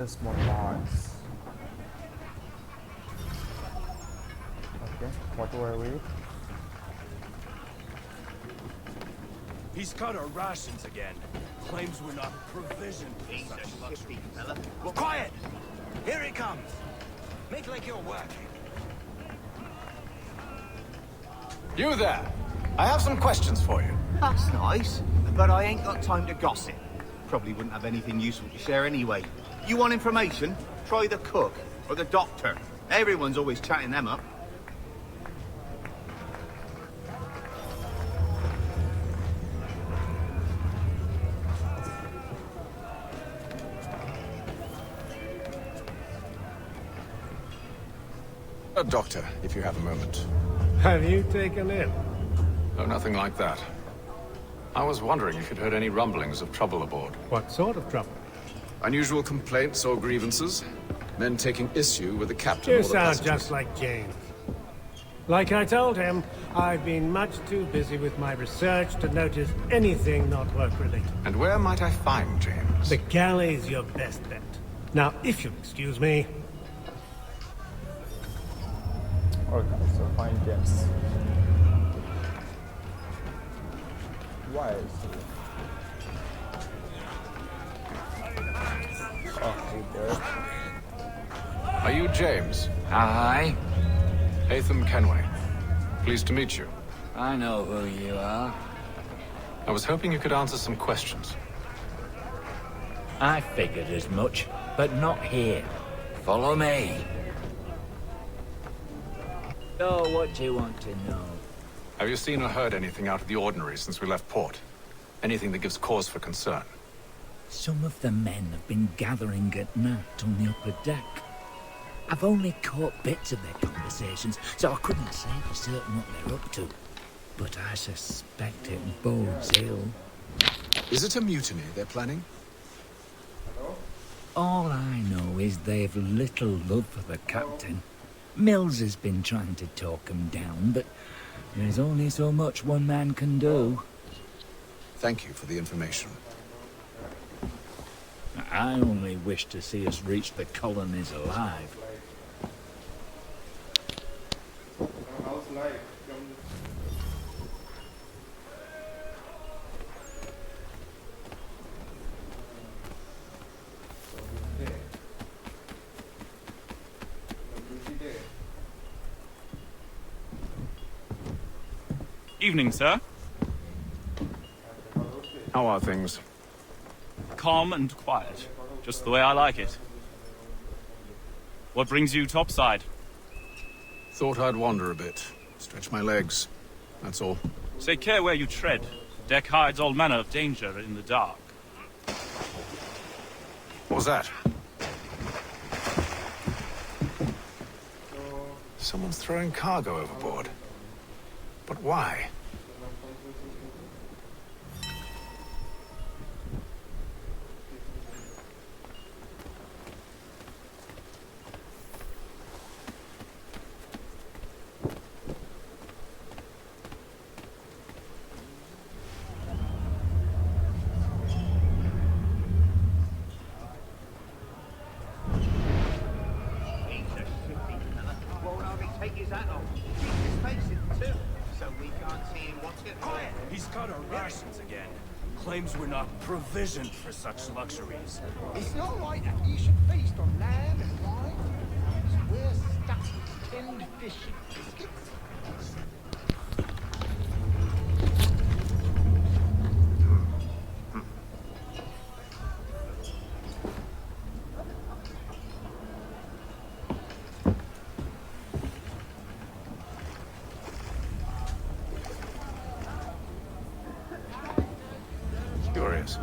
latest more parts. Okay, what do I read? He's cut our rations again. Claims we're not provisioned for such luxury. Fella. Well, quiet! Here he comes. Make like you're working. You there! I have some questions for you. That's nice, but I ain't got time to gossip. Probably wouldn't have anything useful to share anyway. You want information? Try the cook or the doctor. Everyone's always chatting them up. A doctor, if you have a moment. Have you taken in? No, nothing like that. I was wondering if you'd heard any rumblings of trouble aboard. What sort of trouble? Unusual complaints or grievances? Men taking issue with the captain You or the sound passengers? just like James. Like I told him, I've been much too busy with my research to notice anything not work-related. And where might I find James? The galley's your best bet. Now, if you'll excuse me... Okay, so find James. Why is he? Oh, hey there. Are you James? Hi. Hatham Kenway. Pleased to meet you. I know who you are. I was hoping you could answer some questions. I figured as much, but not here. Follow me. So, what do you want to know? Have you seen or heard anything out of the ordinary since we left port? Anything that gives cause for concern? Some of the men have been gathering at night on the upper deck. I've only caught bits of their conversations, so I couldn't say for certain what they're up to. But I suspect it bodes ill. Is it a mutiny they're planning? All I know is they've little love for the captain. Mills has been trying to talk him down, but there's only so much one man can do. Thank you for the information. I only wish to see us reach the colonies alive. Evening, sir. How are things? Calm and quiet. Just the way I like it. What brings you topside? Thought I'd wander a bit. Stretch my legs. That's all. Take care where you tread. Deck hides all manner of danger in the dark. What was that? Someone's throwing cargo overboard. But why? He's a shifty fella. Won't hardly take his hat off. He's expensive too, so we can't see him what's it. Quiet! He's cut our rations again. Claims we're not provisioned for such luxuries. It's not right that you should feast on lamb and wine. We're stuffed with tinned fish and biscuits. Curious.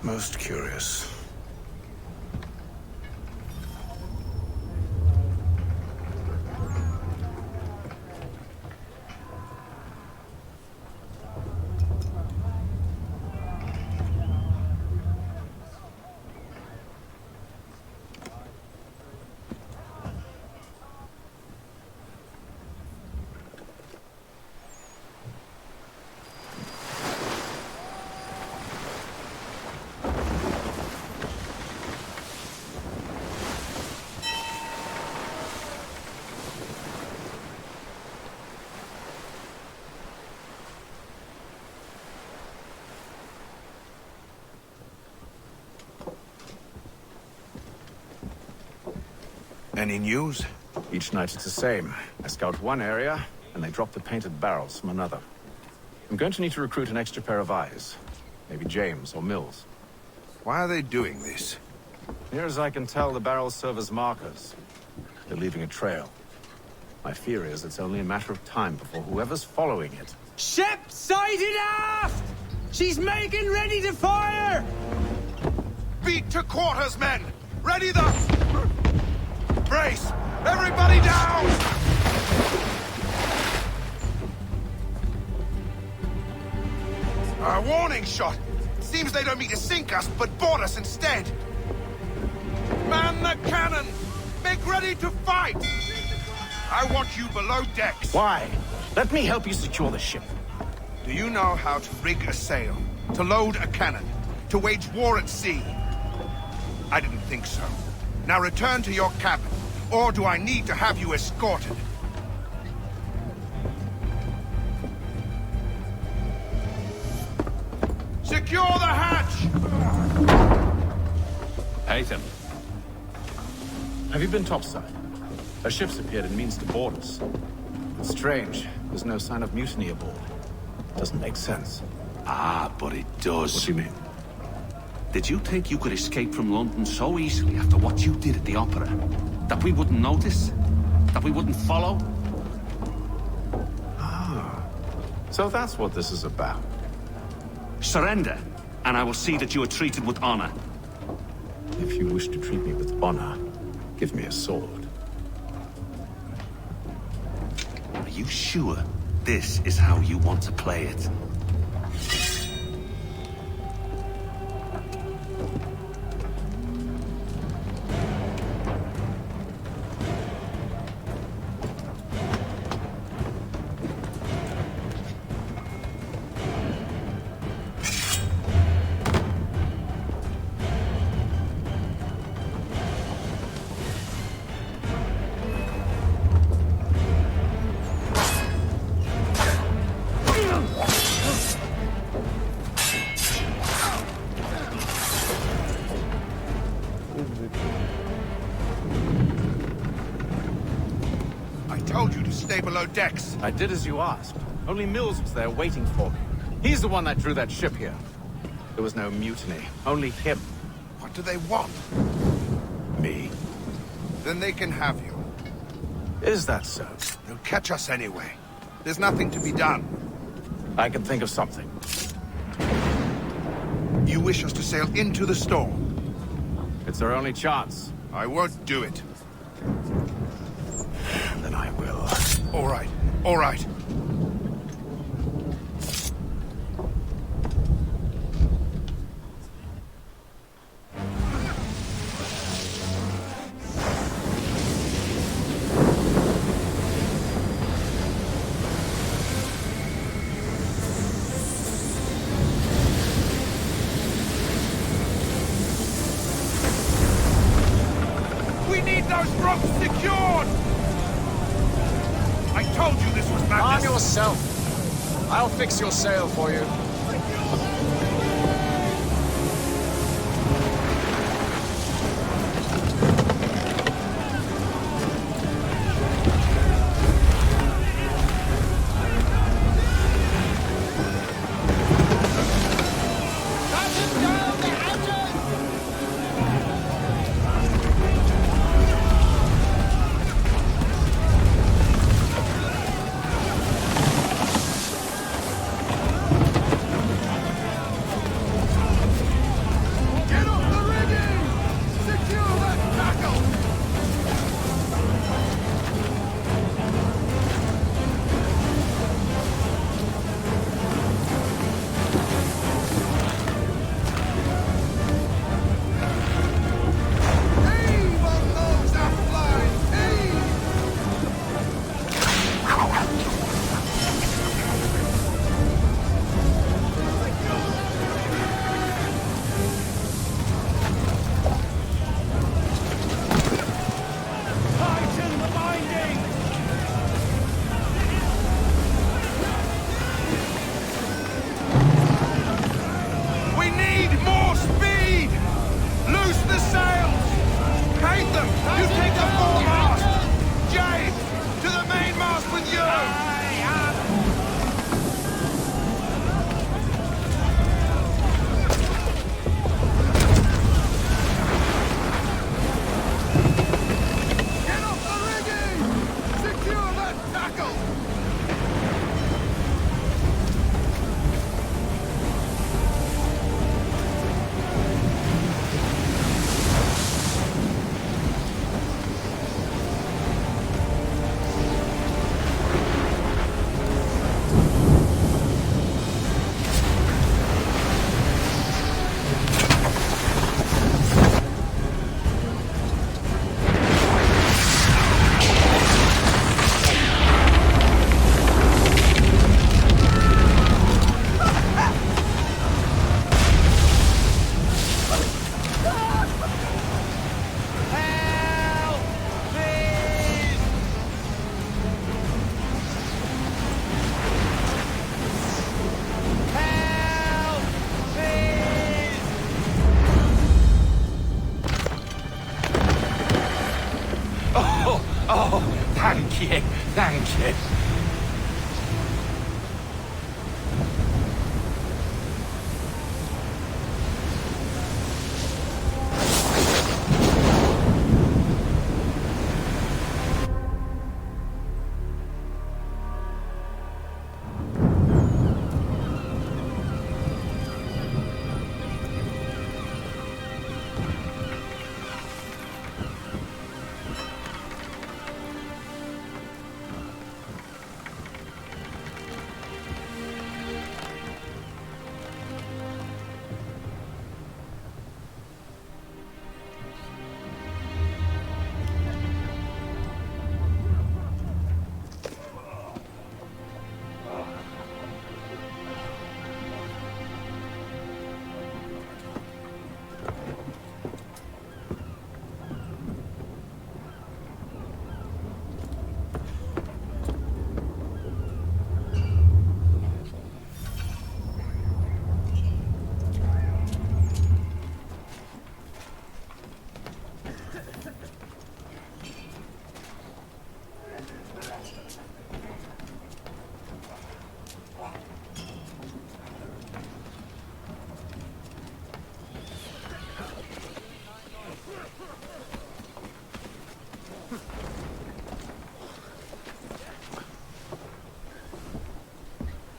Most curious. Any news? Each night it's the same. I scout one area, and they drop the painted barrels from another. I'm going to need to recruit an extra pair of eyes. Maybe James or Mills. Why are they doing this? Near as I can tell, the barrels serve as markers. They're leaving a trail. My fear is it's only a matter of time before whoever's following it... Ship sighted aft! She's making ready to fire! Beat to quarters, men! Ready the... Brace! Everybody down! A warning shot! Seems they don't mean to sink us, but board us instead! Man the cannon! Make ready to fight! I want you below decks! Why? Let me help you secure the ship. Do you know how to rig a sail? To load a cannon? To wage war at sea? I didn't think so. Now return to your cabin, or do I need to have you escorted? Secure the hatch! Haytham. Have you been topside? A ship's appeared and means to board us. It's strange. There's no sign of mutiny aboard. Doesn't make sense. Ah, but it does. What do you mean? Did you think you could escape from London so easily after what you did at the opera? That we wouldn't notice? That we wouldn't follow? Ah. So that's what this is about. Surrender, and I will see that you are treated with honor. If you wish to treat me with honor, give me a sword. Are you sure this is how you want to play it? Stay below decks. I did as you asked. Only Mills was there waiting for me. He's the one that drew that ship here. There was no mutiny, only him. What do they want? Me. Then they can have you. Is that so? They'll catch us anyway. There's nothing to be done. I can think of something. You wish us to sail into the storm? It's our only chance. I won't do it. Then I will. All right, all right. We need those ropes secured! I told you this was madness! Arm yourself. I'll fix your sail for you. you, thank you.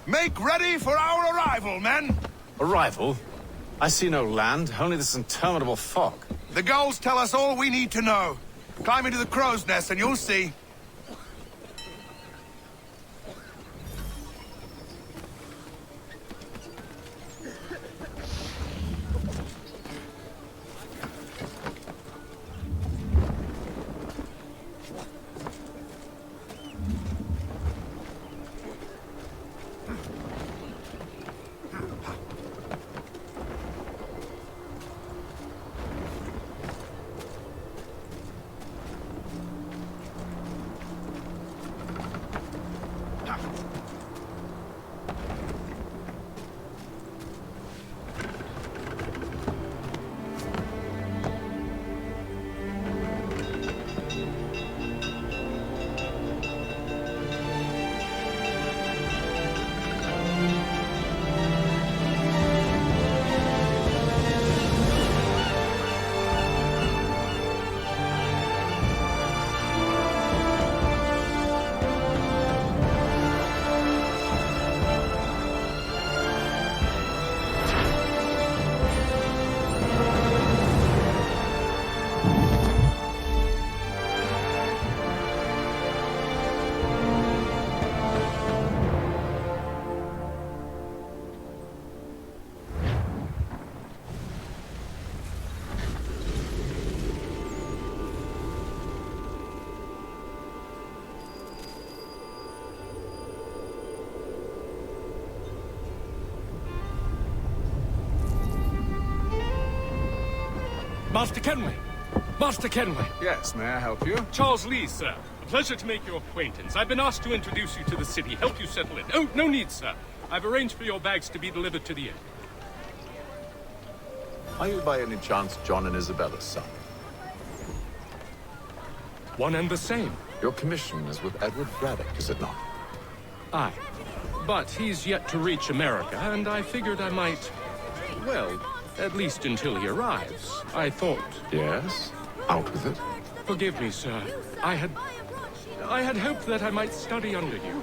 Make ready for our arrival, men! Arrival? I see no land, only this interminable fog. The gulls tell us all we need to know. Climb into the crow's nest and you'll see. Master Kenway! Master Kenway! Yes, may I help you? Charles Lee, sir. A pleasure to make your acquaintance. I've been asked to introduce you to the city, help you settle in. Oh, no need, sir. I've arranged for your bags to be delivered to the inn. Are you by any chance John and Isabella's son? One and the same. Your commission is with Edward Braddock, is it not? Aye. But he's yet to reach America, and I figured I might... well, at least until he arrives. I thought... Yes? Out with it. Forgive me, sir. I had hoped that I might study under you.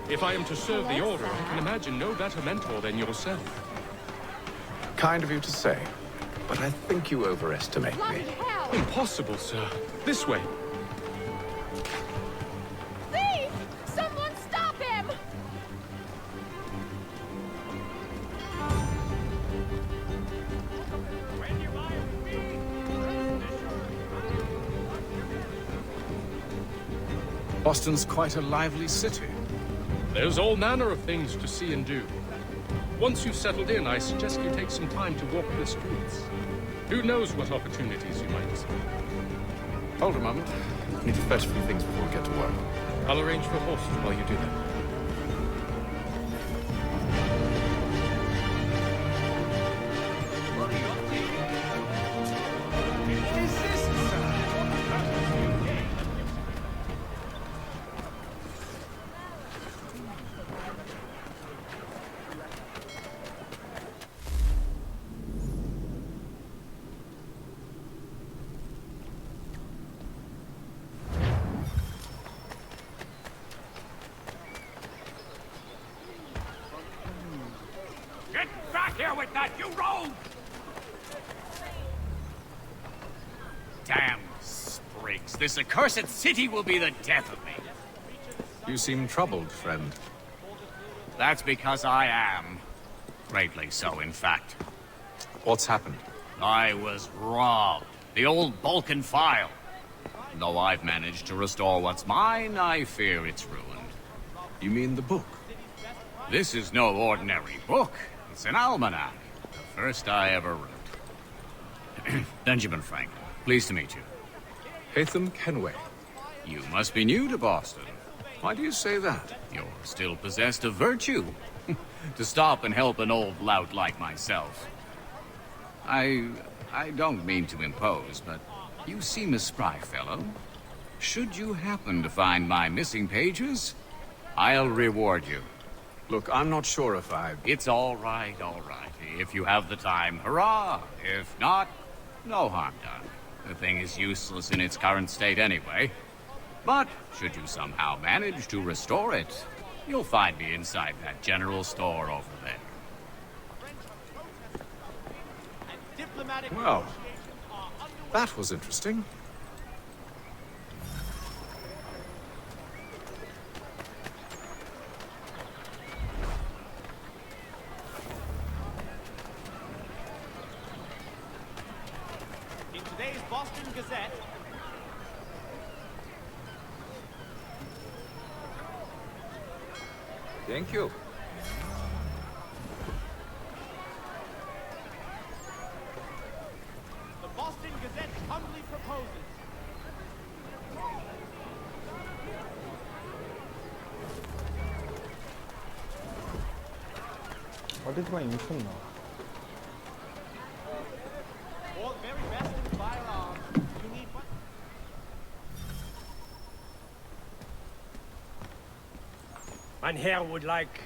If I am to serve the Order, I can imagine no better mentor than yourself. Kind of you to say, but I think you overestimate me. Impossible, sir. This way. Thief! Someone stop him! Boston's quite a lively city. There's all manner of things to see and do. Once you've settled in, I suggest you take some time to walk the streets. Who knows what opportunities you might discover. Hold a moment. I need to fetch a few things before we get to work. I'll arrange for horses while you do that. that, you rogue! Damn sprigs. This accursed city will be the death of me. You seem troubled, friend. That's because I am. Greatly so, in fact. What's happened? I was robbed. The old Balkan file. Though I've managed to restore what's mine, I fear it's ruined. You mean the book? This is no ordinary book. It's an almanac. The first I ever wrote. Benjamin Franklin. Pleased to meet you. Hatham Kenway. You must be new to Boston. Why do you say that? You're still possessed of virtue. To stop and help an old lout like myself. I don't mean to impose, but you seem a spry fellow. Should you happen to find my missing pages, I'll reward you. Look, I'm not sure if I... It's all right, all right. If you have the time, hurrah! If not, no harm done. The thing is useless in its current state anyway. But should you somehow manage to restore it, you'll find me inside that general store over there. Well, that was interesting. In today's Boston Gazette, Thank you. the Boston Gazette humbly proposes. What is my mission now? For the very best in firearms, you need what? Mein Herr would like...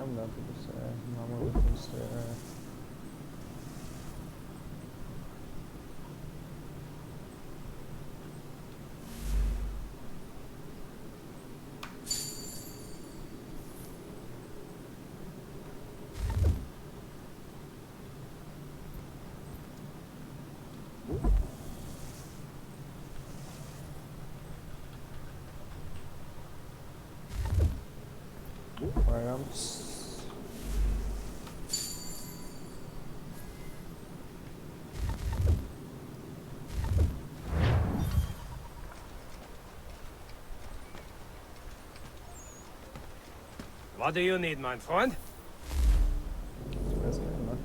I'm not going to say. I'm not going to say. Firearms. What do you need, mein Freund? That's good, man.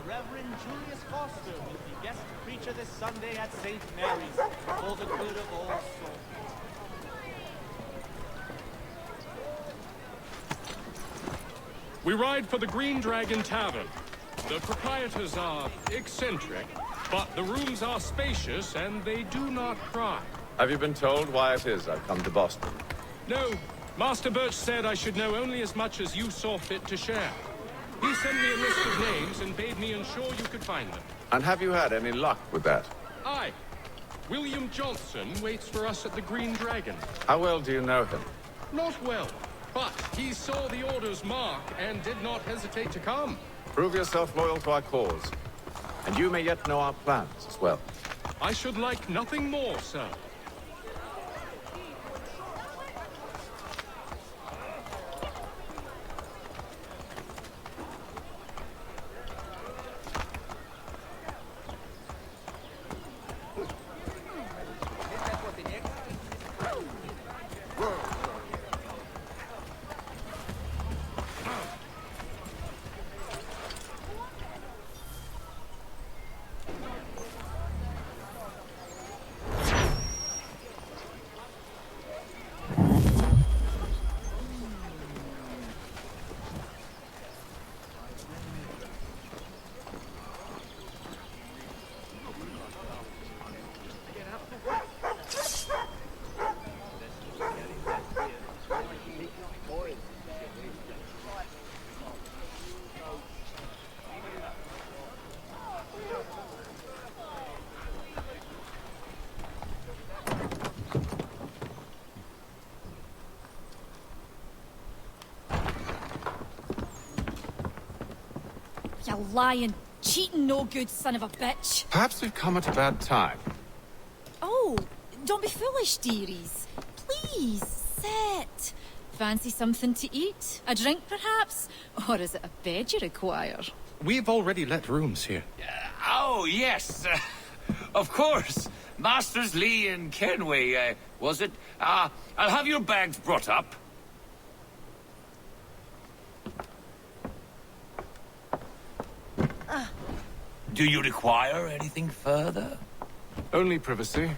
Reverend Julius Foster will be guest preacher this Sunday at St. Mary's for the good of all souls. We ride for the Green Dragon Tavern. The proprietors are eccentric, but the rooms are spacious and they do not cry. Have you been told why it is I've come to Boston? No, Master Birch said I should know only as much as you saw fit to share. He sent me a list of names and bade me ensure you could find them. And have you had any luck with that? Aye. William Johnson waits for us at the Green Dragon. How well do you know him? Not well, but he saw the order's mark and did not hesitate to come. Prove yourself loyal to our cause. And you may yet know our plans as well. I should like nothing more, sir. You lying, cheating, no good son of a bitch. Perhaps we've come at a bad time. Oh, don't be foolish, dearies. Please, sit. Fancy something to eat? A drink, perhaps? Or is it a bed you require? We've already let rooms here. Oh, yes. Of course. Masters Lee and Kenway, was it? I'll have your bags brought up. Do you require anything further? Only privacy.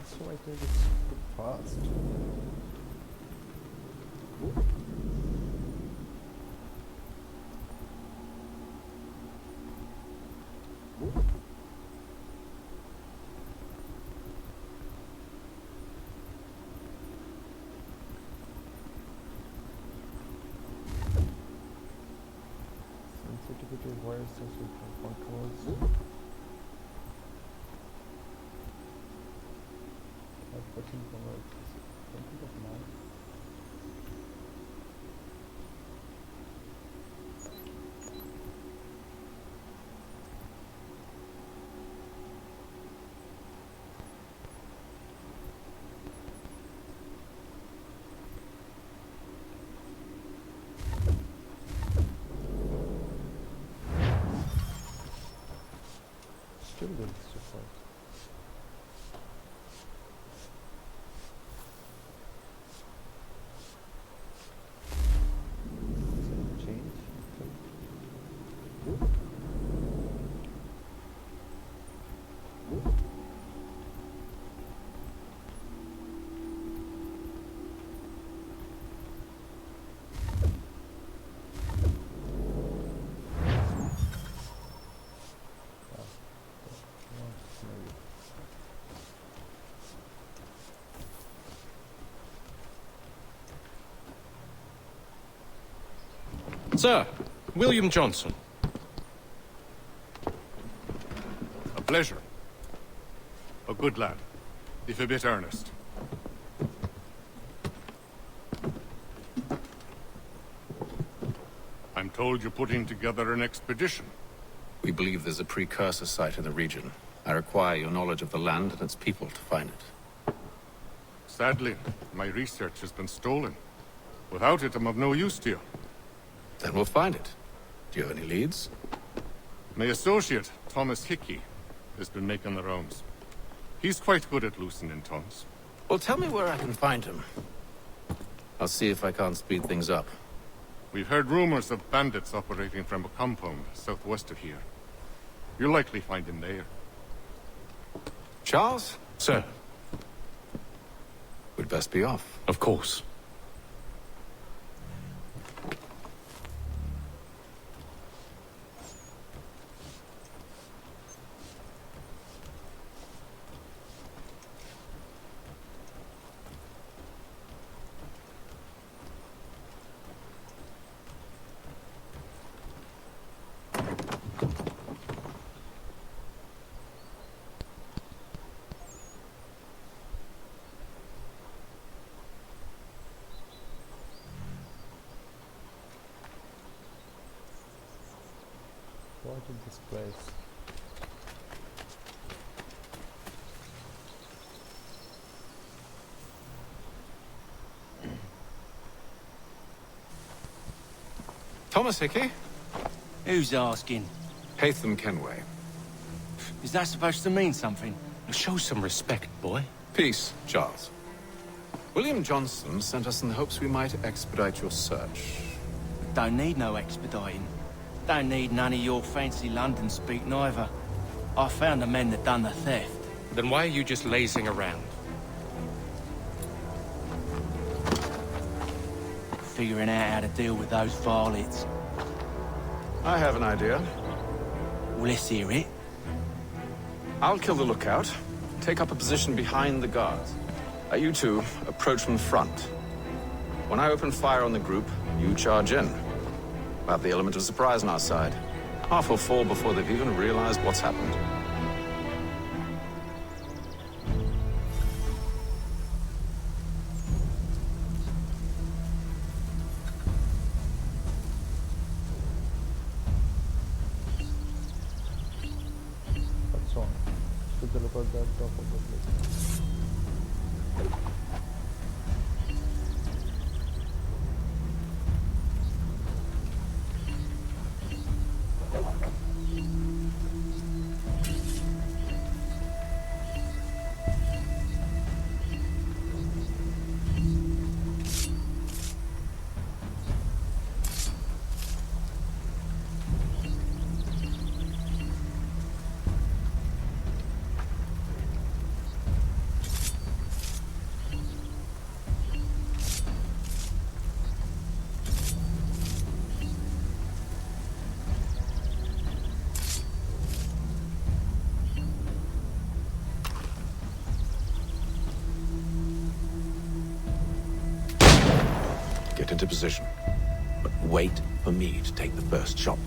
So I think it's fast. Sensitivity wires from controls. Working for something of mine. Still good so far. Sir, William Johnson. A pleasure. A good lad, if a bit earnest. I'm told you're putting together an expedition. We believe there's a precursor site in the region. I require your knowledge of the land and its people to find it. Sadly, my research has been stolen. Without it, I'm of no use to you. Then we'll find it. Do you have any leads? My associate, Thomas Hickey, has been making the rounds. He's quite good at loosening tongues. Well, tell me where I can find him. I'll see if I can't speed things up. We've heard rumors of bandits operating from a compound southwest of here. You'll likely find him there. Charles? Sir. We'd best be off. Of course. What is this place? Thomas Hickey? Who's asking? Haytham Kenway. Is that supposed to mean something? Show some respect, boy. Peace, Charles. William Johnson sent us in the hopes we might expedite your search. Don't need no expediting. Don't need none of your fancy London speak neither. I found the men that done the theft. Then why are you just lazing around? Figuring out how to deal with those varlets. I have an idea. Well, let's hear it. I'll kill the lookout, take up a position behind the guards. You two approach from the front. When I open fire on the group, you charge in. About the element of surprise on our side. Half will fall before they've even realized what's happened. Faccione. Should look that top of the place. Get into position. But wait for me to take the first shot.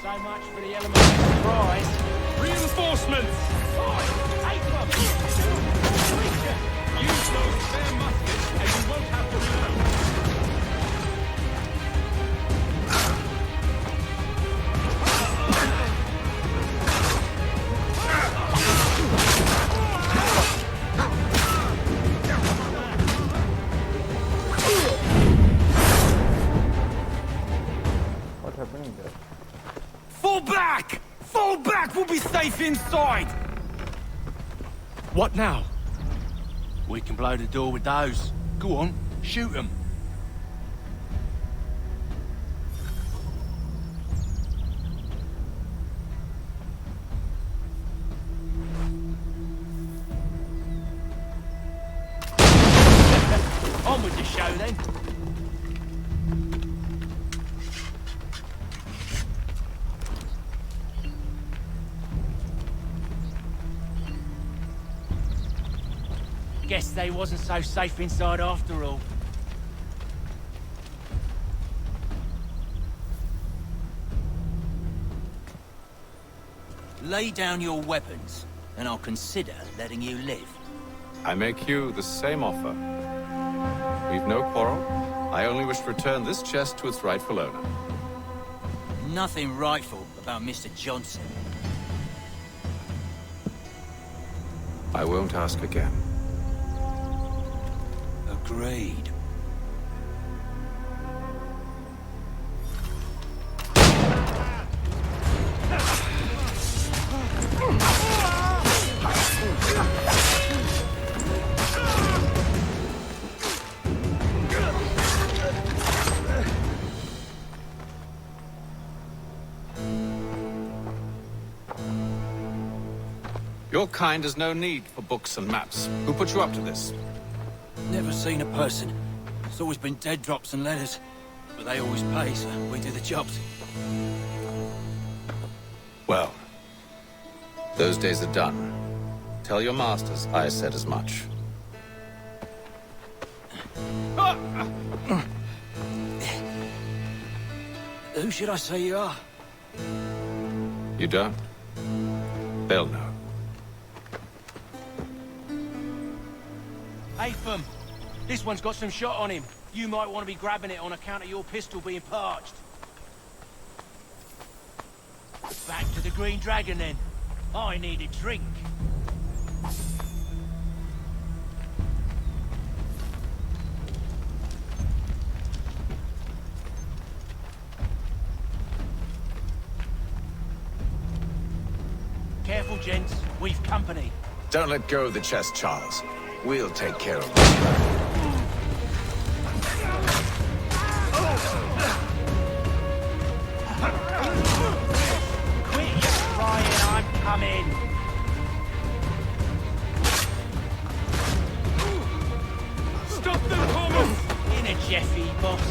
So much for the element of surprise. Reinforcements! Use those spare muskets and you won't have to reload. What's happening there? Fall back! Fall back! We'll be safe inside! What now? We can blow the door with those. Go on, shoot them. On with the show then. Guess they wasn't so safe inside after all. Lay down your weapons, and I'll consider letting you live. I make you the same offer. We've no quarrel. I only wish to return this chest to its rightful owner. Nothing rightful about Mr. Johnson. I won't ask again. Agreed. Your kind has no need for books and maps. Who put you up to this? Never seen a person. It's always been dead drops and letters. But they always pay, so we do the jobs. Well, those days are done. Tell your masters I said as much. Who should I say you are? You don't? They'll know. Atham, this one's got some shot on him. You might want to be grabbing it on account of your pistol being parched. Back to the Green Dragon then. I need a drink. Careful, gents. We've company. Don't let go of the chest, Charles. We'll take care of it. Quit your crying, I'm coming. Stop them, Thomas! In a Jeffy, boss.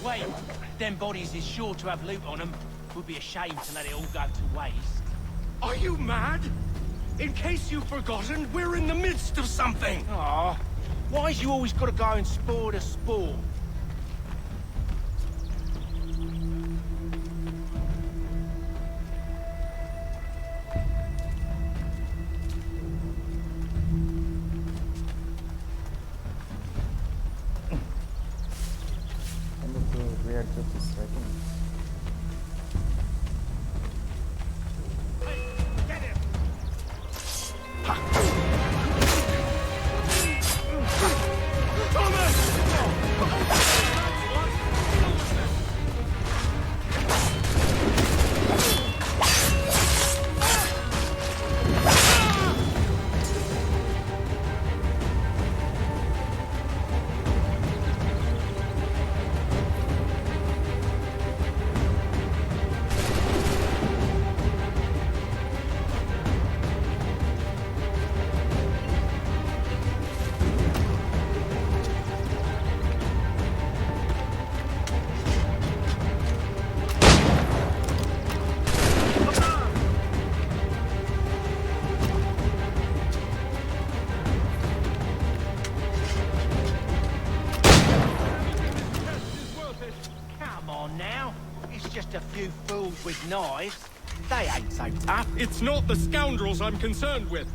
Wait, them bodies is sure to have loot on them. Would be a shame to let it all go to waste. Are you mad? In case you've forgotten, we're in the midst of something! Aw, why's you always gotta go and spoil the sport? I need to readjust this setting. Come on now. It's just a few fools with knives. They ain't so tough. It's not the scoundrels I'm concerned with.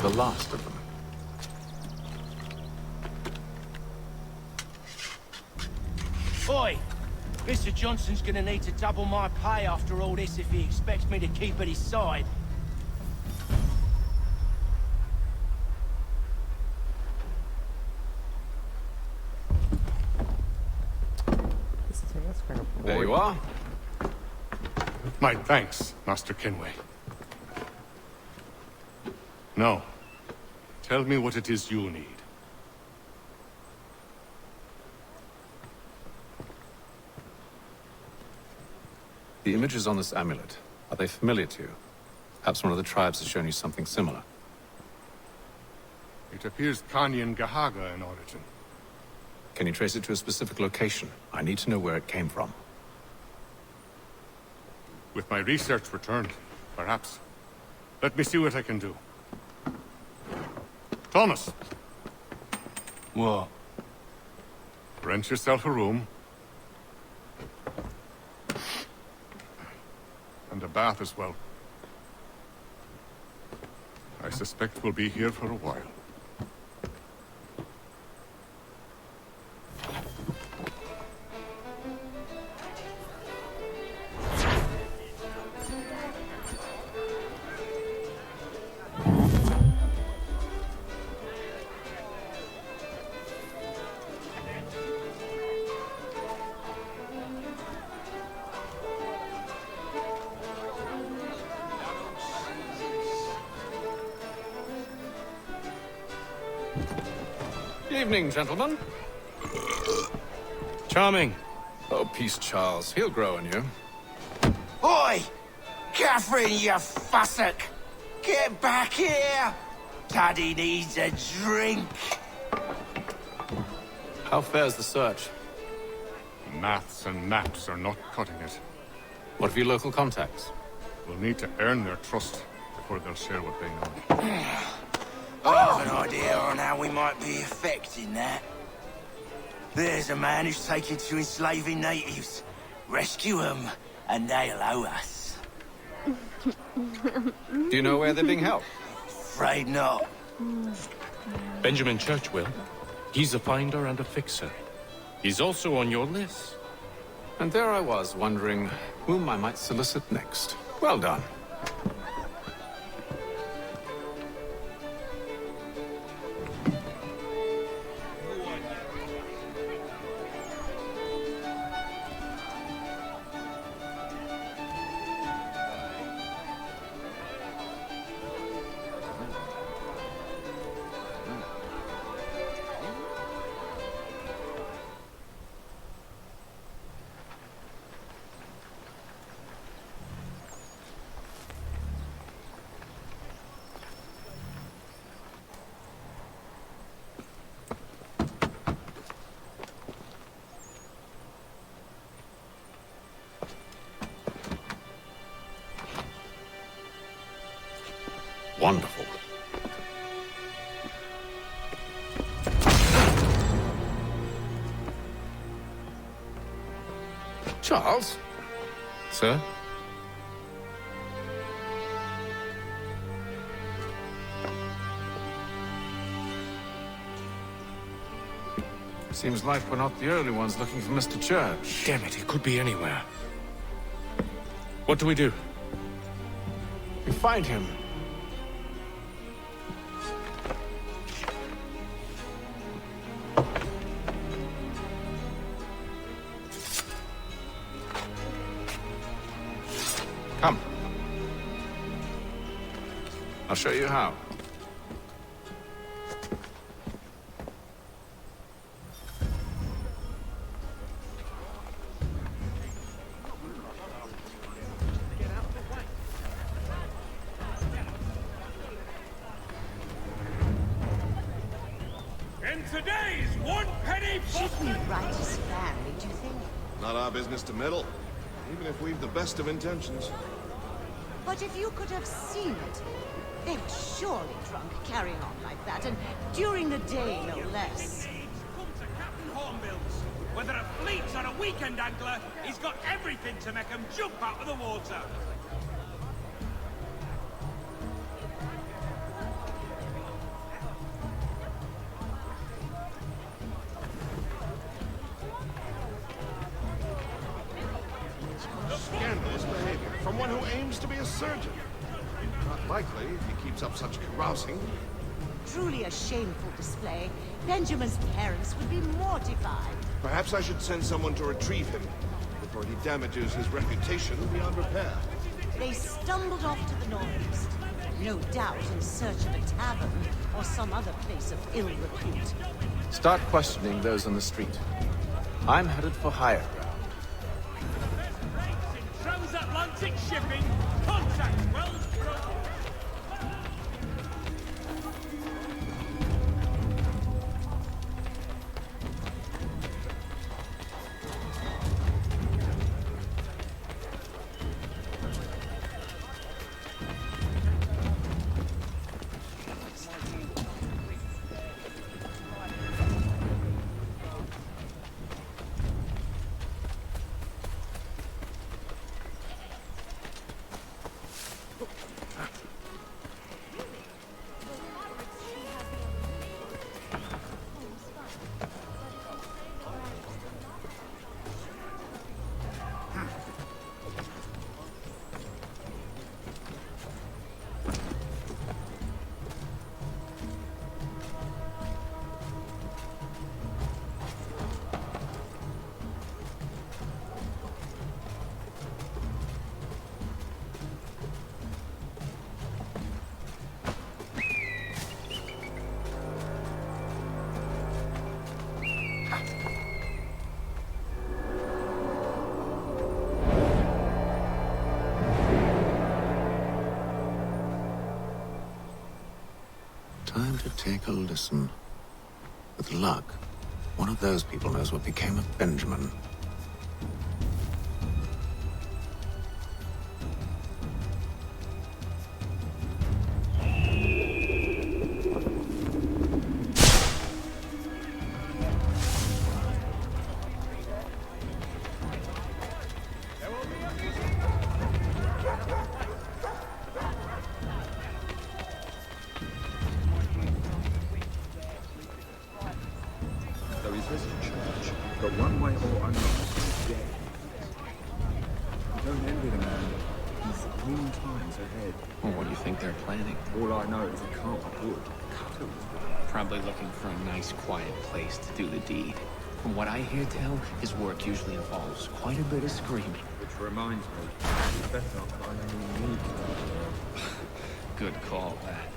The last of them. Oi! Mr. Johnson's gonna need to double my pay after all this if he expects me to keep at his side. This thing is kind of boring. There you are. My thanks, Master Kenway. Now, tell me what it is you need. The images on this amulet, are they familiar to you? Perhaps one of the tribes has shown you something similar. It appears Kanyan Gahaga in origin. Can you trace it to a specific location? I need to know where it came from. With my research returned, perhaps. Let me see what I can do. Thomas! What? Rent yourself a room. And a bath as well. I suspect we'll be here for a while. Evening, gentlemen. Charming. Oh, peace, Charles. He'll grow on you. Oi! Catherine, you fussock! Get back here! Daddy needs a drink. How fares the search? Maths and maps are not cutting it. What of your local contacts? We'll need to earn their trust before they'll share what they know. I have an idea on how we might be affecting that. There's a man who's taken to enslaving natives. Rescue them, and they'll owe us. Do you know where they're being held? Afraid not. Benjamin Churchwill. He's a finder and a fixer. He's also on your list. And there I was, wondering whom I might solicit next. Well done. Wonderful. Charles? Sir? Seems like we're not the only ones looking for Mr. Church. Damn it, he could be anywhere. What do we do? We find him. Come. I'll show you how. In today's one-penny Shouldn't you write his family, do you think? Not our business to meddle, even if we've the best of intentions. But if you could have seen it, they were surely drunk carrying on like that, and during the day, no less. Come to Captain Hornbill's. Whether a fleet's or a weekend angler, he's got everything to make him jump out of the water. someone who aims to be a surgeon. Not likely if he keeps up such carousing. Truly a shameful display. Benjamin's parents would be mortified. Perhaps I should send someone to retrieve him before he damages his reputation beyond repair. They stumbled off to the northeast, no doubt in search of a tavern or some other place of ill repute. Start questioning those on the street. I'm headed for higher ground. Transatlantic shipping. Contact Wells Brokers. Time to take a listen. With luck, one of those people knows what became of Benjamin. There is this church, but one way or another, he's dead. I don't envy the man. He's grim times ahead. Well, what do you think they're planning? All I know is it can't be good. Probably looking for a nice, quiet place to do the deed. From what I hear tell, his work usually involves quite a bit of screaming. Which reminds me, you better not find any need to. Good call, that.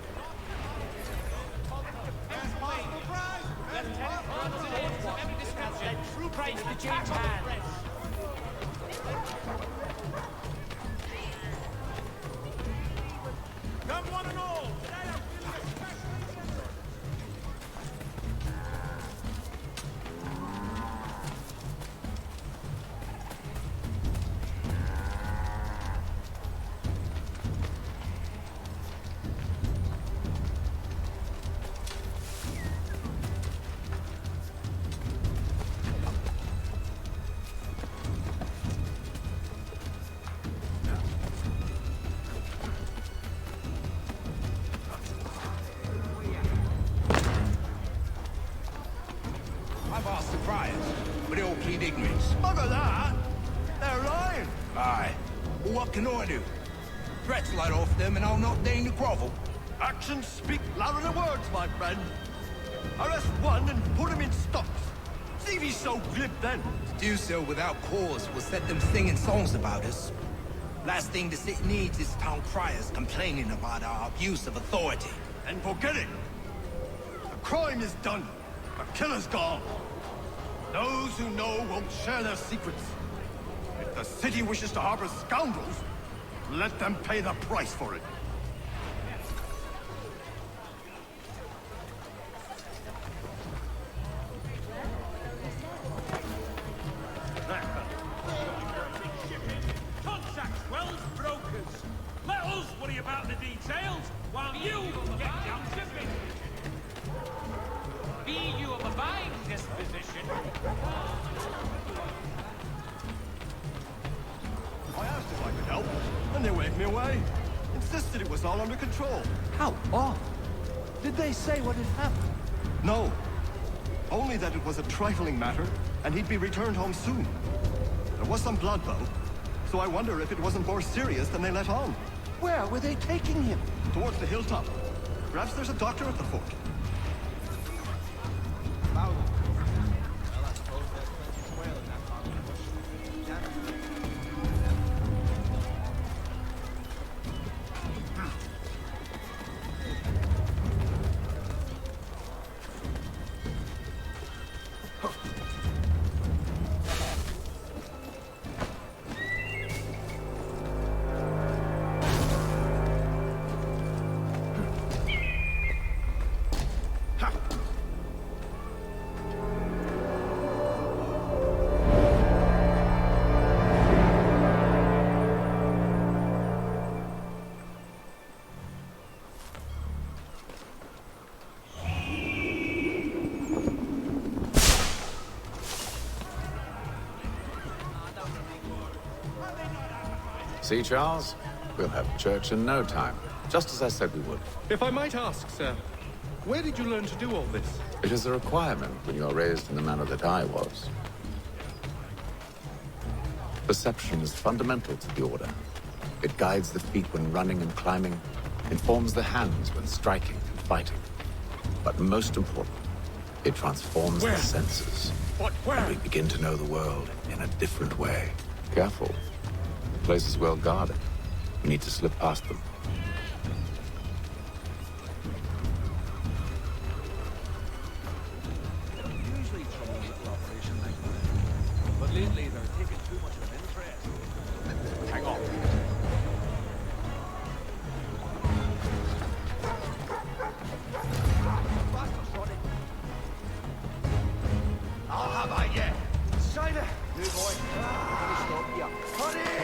True praise to James Hand. Come one and all. I've asked the friars, but they all plead ignorance. Bugger that! They're lying! Aye. Well, what can I do? Threats light off them and I'll not deign to grovel. Actions speak louder than words, my friend. Arrest one and put him in stocks. See if he's so glib then. To do so without cause will set them singing songs about us. Last thing the city needs is town criers complaining about our abuse of authority. And forget it. The crime is done. The killer's gone. Those who know won't share their secrets. If the city wishes to harbor scoundrels, let them pay the price for it. Contact Wells Brokers. Let us worry about the details while you get down to business. Be you of a buying disposition? I asked if I could help, and they waved me away. Insisted it was all under control. How odd. Did they say what had happened? No. Only that it was a trifling matter, and he'd be returned home soon. There was some blood, though. so I wonder if it wasn't more serious than they let on. Where were they taking him? Towards the hilltop. Perhaps there's a doctor at the fort. See, Charles? We'll have church in no time, just as I said we would. If I might ask, sir, where did you learn to do all this? It is a requirement when you are raised in the manner that I was. Perception is fundamental to the Order. It guides the feet when running and climbing, informs the hands when striking and fighting. But most important, it transforms the senses. And we begin to know the world in a different way. Careful. The place is well guarded. We need to slip past them. Usually trouble with little operation like that. But lately they're taking too much of an interest. Hang on. I'll have I yet. Shiner! New boy. Stop ya. Hurry!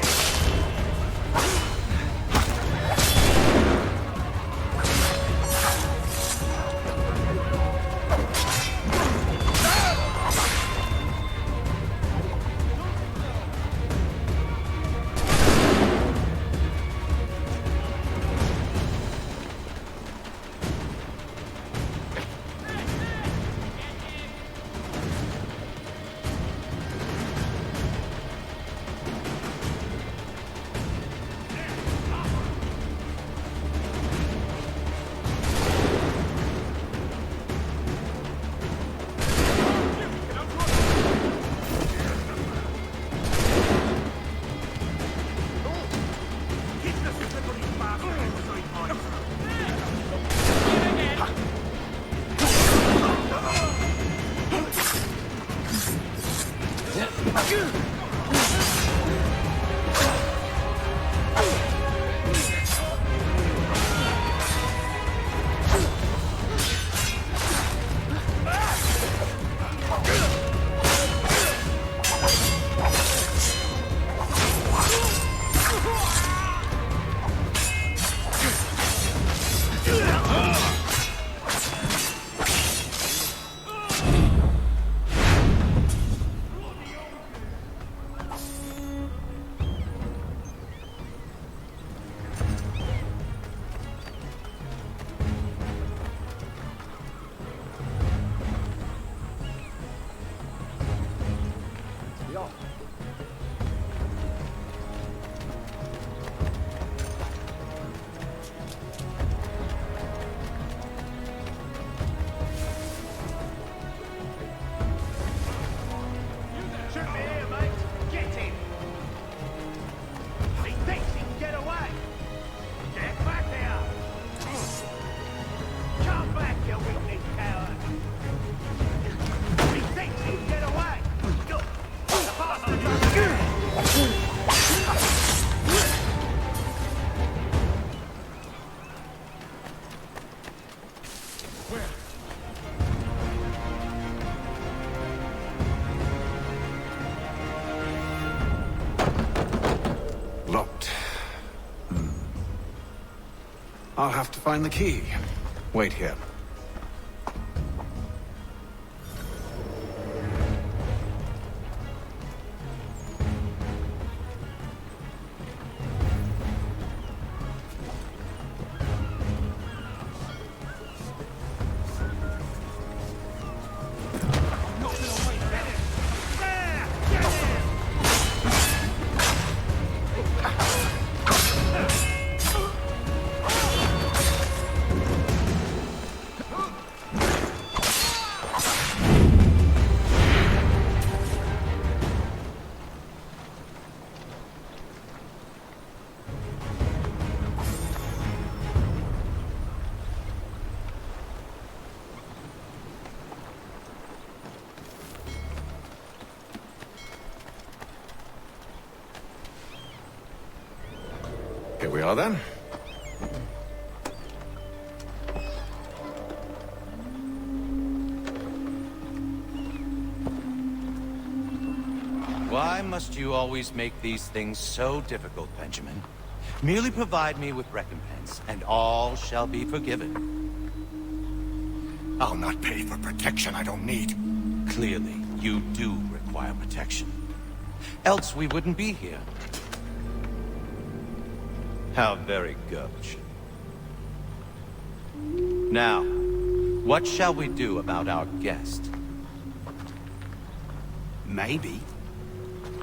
Locked. I'll have to find the key. Wait here. Here we are then. Why must you always make these things so difficult, Benjamin? Merely provide me with recompense, and all shall be forgiven. I'll not pay for protection I don't need. Clearly, you do require protection. Else we wouldn't be here. How very gauche. Now, what shall we do about our guest? Maybe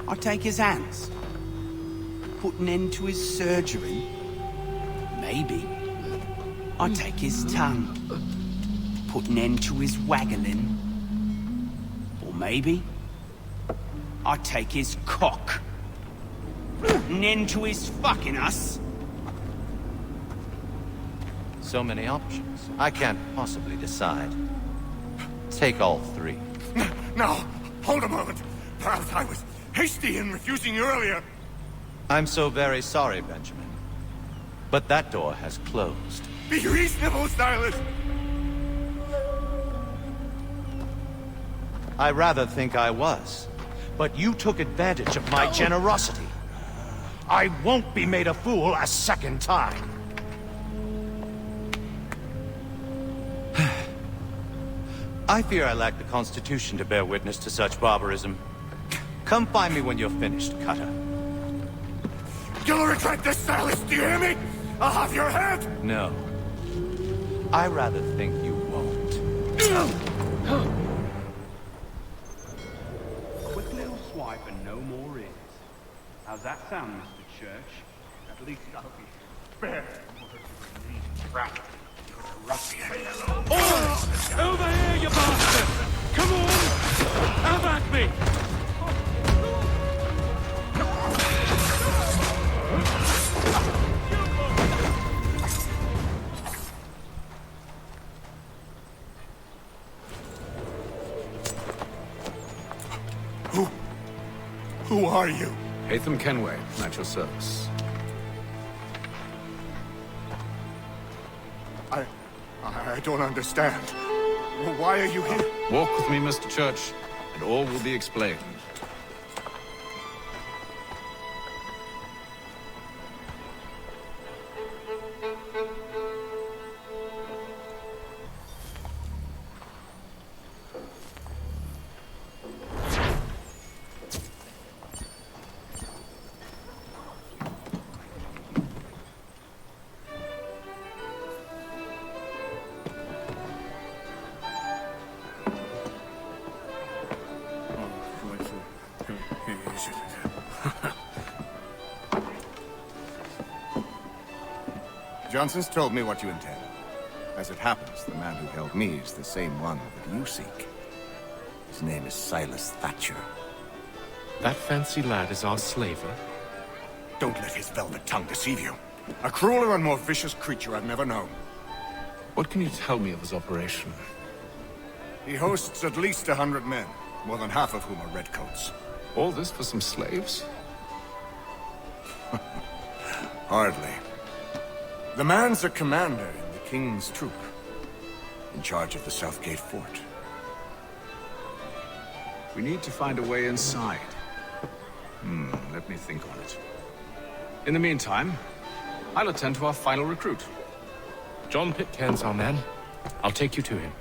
I'll take his hands. Put an end to his surgery. Maybe I'll take his tongue. Put an end to his waggling. Or maybe I'll take his cock. Put an end to his fucking us. So many options. I can't possibly decide. Take all three. No, hold a moment. Perhaps I was hasty in refusing you earlier. I'm so very sorry, Benjamin. But that door has closed. Be reasonable, Silas. I rather think I was. But you took advantage of my generosity. I won't be made a fool a second time. I fear I lack the constitution to bear witness to such barbarism. Come find me when you're finished, Cutter. You'll regret this, Silas, do you hear me? I'll have your head! No. I rather think you won't. Quick little swipe and no more is. How's that sound, Mr. Church? At least I'll be fair. Oh! Over here, you bastard! Come on! Have at me! Who are you? Hatham Kenway, at your service. I don't understand. Why are you here? Walk with me, Mr. Church, and all will be explained. Johnson's told me what you intend. As it happens, the man who held me is the same one that you seek. His name is Silas Thatcher. That fancy lad is our slaver? Don't let his velvet tongue deceive you. A crueler and more vicious creature I've never known. What can you tell me of his operation? He hosts at least 100 men, more than half of whom are redcoats. All this for some slaves? Hardly. The man's a commander in the King's troop, in charge of the Southgate Fort. We need to find a way inside. Let me think on it. In the meantime, I'll attend to our final recruit. John Pitcairn's our man. I'll take you to him.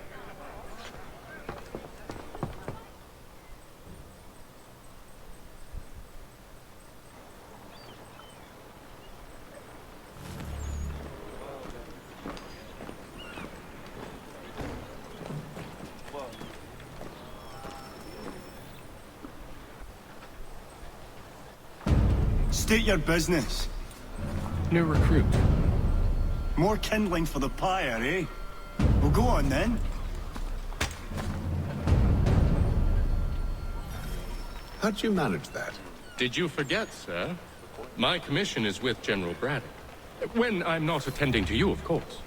State your business. New recruit. More kindling for the pyre, eh? Well, go on then. How'd you manage that? Did you forget, sir? My commission is with General Braddock. When I'm not attending to you, of course.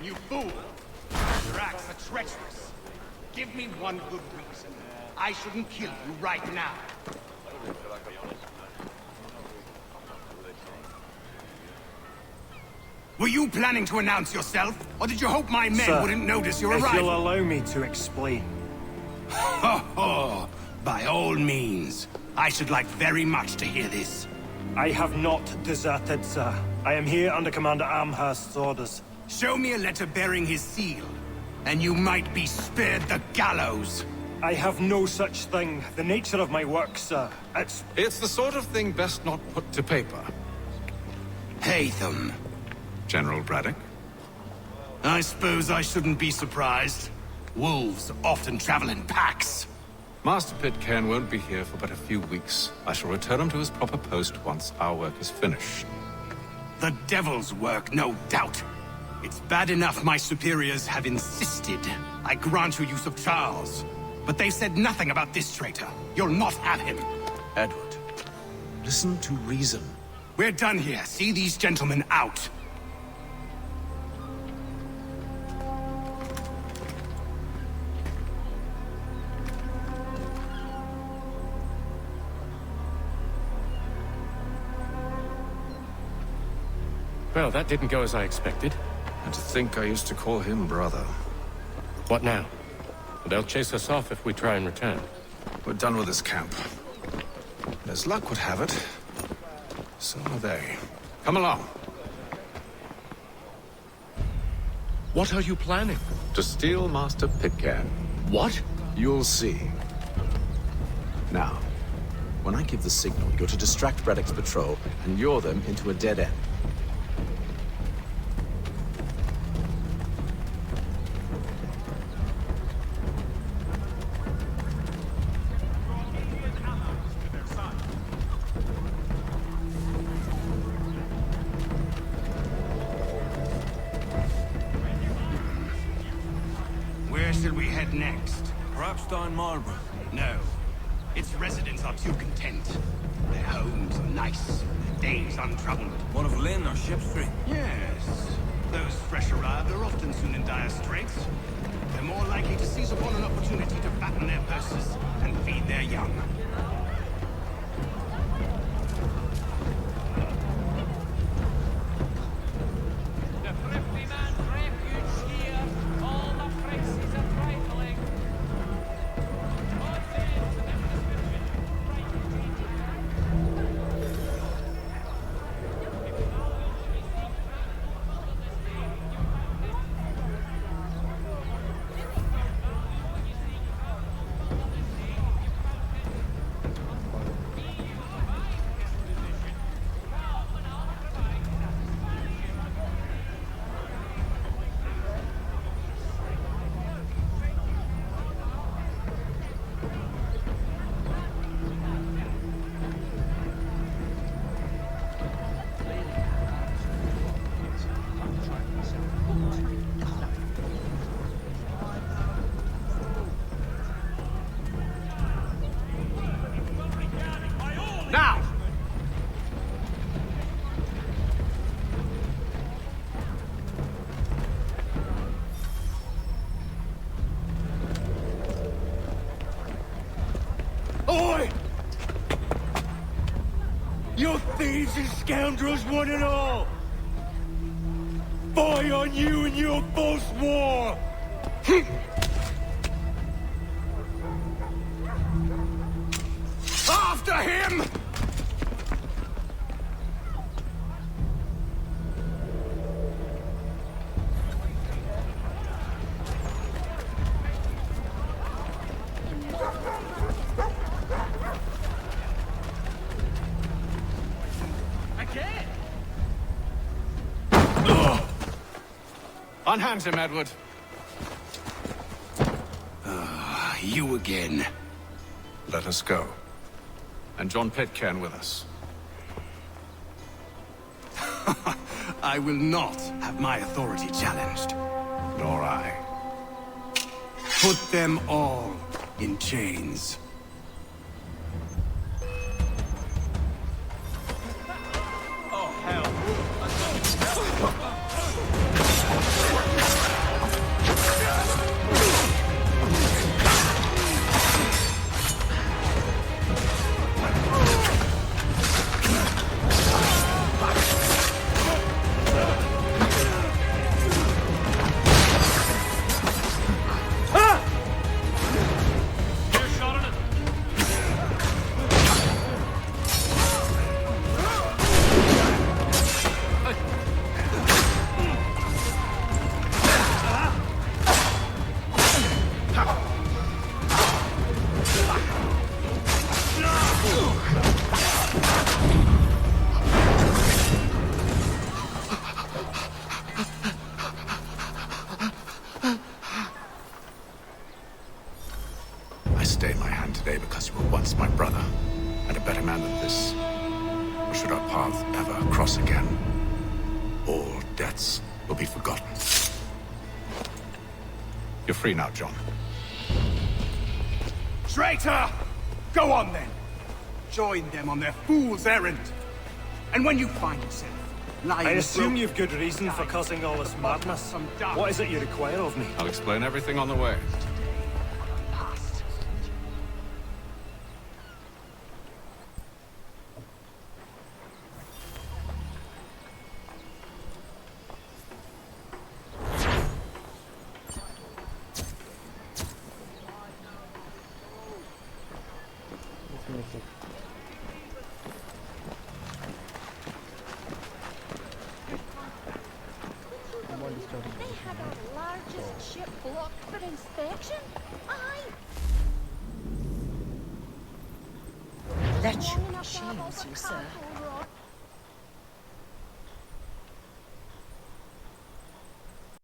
you fool! Your acts are treacherous. Give me one good reason. I shouldn't kill you right now. Were you planning to announce yourself? Or did you hope my men Sir, wouldn't notice your if arrival? you'll allow me to explain. Ho ho! By all means. I should like very much to hear this. I have not deserted, sir. I am here under Commander Amherst's orders. Show me a letter bearing his seal, and you might be spared the gallows. I have no such thing. The nature of my work, sir. It's the sort of thing best not put to paper. Hatham. General Braddock? I suppose I shouldn't be surprised. Wolves often travel in packs. Master Pitcairn won't be here for but a few weeks. I shall return him to his proper post once our work is finished. The devil's work, no doubt. It's bad enough my superiors have insisted I grant you use of Charles. But they said nothing about this traitor. You'll not have him. Edward, listen to reason. We're done here. See these gentlemen out. Well, that didn't go as I expected. And to think I used to call him brother. What now? They'll chase us off if we try and return. We're done with this camp. And as luck would have it, so are they. Come along. What are you planning? To steal Master Pitcairn. What? You'll see. Now, when I give the signal, you're to distract Braddock's patrol and lure them into a dead end. Where shall we head next? Perhaps down Marlborough. No. Its residents are too content. Their homes are nice, their days untroubled. One of Lynn or Ship Street? Yes. Those fresh arrived are often soon in dire straits. They're more likely to seize upon an opportunity to fatten their purses and feed their young. The thrifty man's refuge here. All the prices are trifling. Now! Oi! You thieves and scoundrels, one and all! Fie on you and your false war! After him! Again! Unhand him, Edward. You again. Let us go. And John Pitcairn with us. I will not have my authority challenged. Nor I. Put them all in chains. Oh, hell. should our paths ever cross again, all debts will be forgotten. You're free now, John. Traitor! Go on then! Join them on their fool's errand. And when you find yourself lying... I assume you've good reason for causing all this madness. What is it you require of me? I'll explain everything on the way. They had our largest ship blocked for inspection? Aye. That surely shames you, sir.